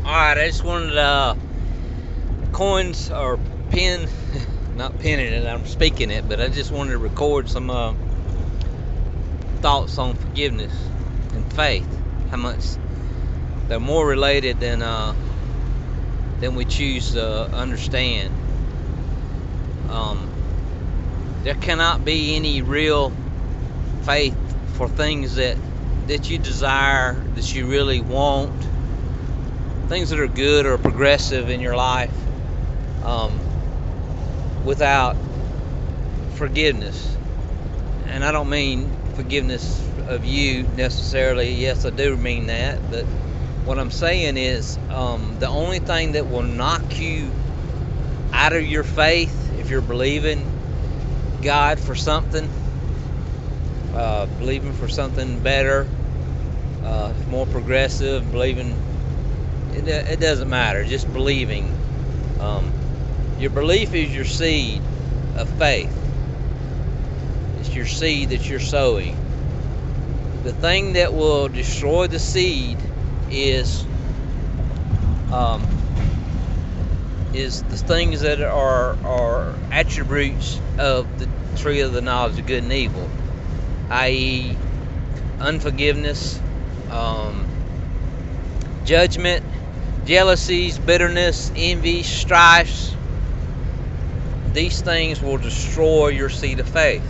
Alright, I just wanted coins or pen, not penning it, I'm speaking it, but I just wanted to record some thoughts on forgiveness and faith. How much they're more related than we choose to understand. There cannot be any real faith for things that you desire, that you really want, things that are good or progressive in your life, without forgiveness. And I don't mean forgiveness of you necessarily. Yes, I do mean that, but what I'm saying is the only thing that will knock you out of your faith, if you're believing God for something, believing for something better, more progressive, believing, it doesn't matter, just believing. Your belief is your seed of faith. It's your seed that you're sowing. The thing that will destroy the seed is the things that are attributes of the tree of the knowledge of good and evil, i.e. unforgiveness, judgment, jealousies, bitterness, envy, strifes. These things will destroy your seed of faith.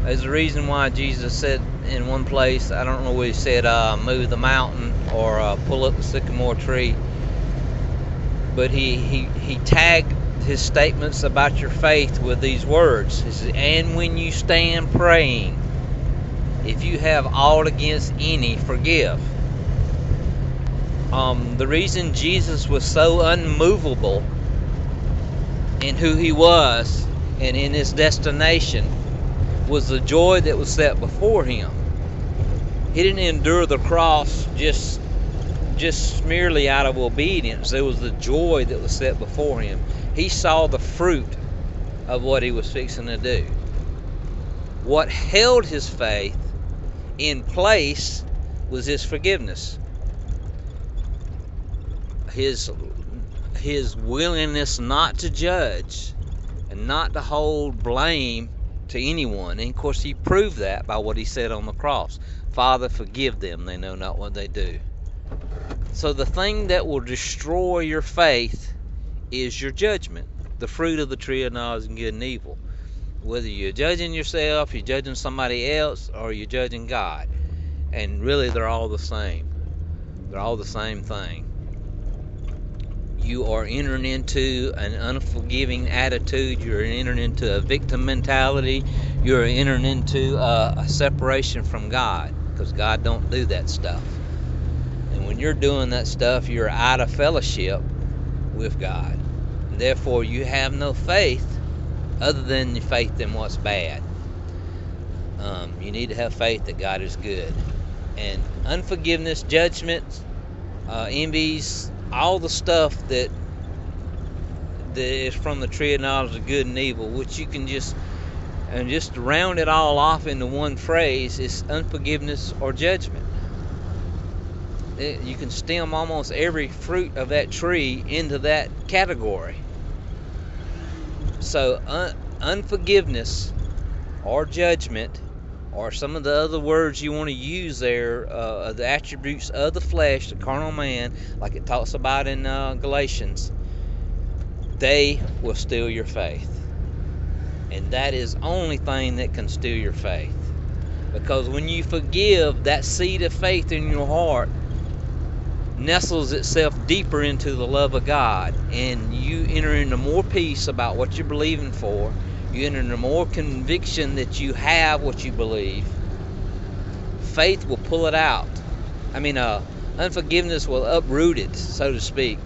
There's a reason why Jesus said in one place, I don't know what he said, move the mountain or pull up the sycamore tree, but he tagged his statements about your faith with these words. He said, and when you stand praying, if you have aught against any, forgive. The reason Jesus was so unmovable in who he was and in his destination was the joy that was set before him. He didn't endure the cross just merely out of obedience. There was the joy that was set before him. He saw the fruit of what he was fixing to do. What held his faith in place was his forgiveness. His willingness not to judge and not to hold blame to anyone. And of course he proved that by what he said on the cross. Father, forgive them, they know not what they do. So the thing that will destroy your faith is your judgment, the fruit of the tree of knowledge of good and evil. Whether you're judging yourself, you're judging somebody else, or you're judging God. And really they're all the same. They're all the same thing. You are entering into an unforgiving attitude. You're entering into a victim mentality. You're entering into a separation from God, because God don't do that stuff. And when you're doing that stuff, you're out of fellowship with God. And therefore, you have no faith other than the faith in what's bad. You need to have faith that God is good. And unforgiveness, judgment, envies, all the stuff that is from the tree of knowledge of good and evil, which you can just round it all off into one phrase, is unforgiveness or judgment. You can stem almost every fruit of that tree into that category. So unforgiveness or judgment, or some of the other words you want to use there, the attributes of the flesh, the carnal man, like it talks about in Galatians, they will steal your faith. And that is the only thing that can steal your faith. Because when you forgive, that seed of faith in your heart nestles itself deeper into the love of God, and you enter into more peace about what you're believing for. You enter into more conviction that you have what you believe. Faith will pull it out. Unforgiveness will uproot it, so to speak.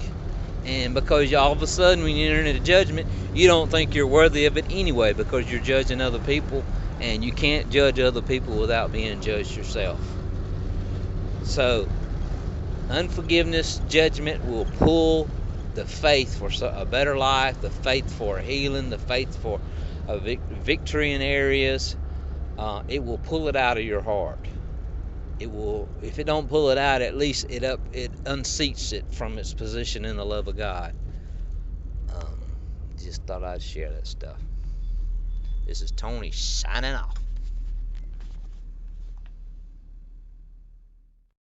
And because all of a sudden when you enter into judgment, you don't think you're worthy of it anyway, because you're judging other people, and you can't judge other people without being judged yourself. So unforgiveness, judgment will pull the faith for a better life, the faith for healing, the faith for a victory in areas. It will pull it out of your heart. it will, if it don't pull it out, at least it unseats it from its position in the love of God. Um, just thought I'd share that stuff. This is Tony signing off.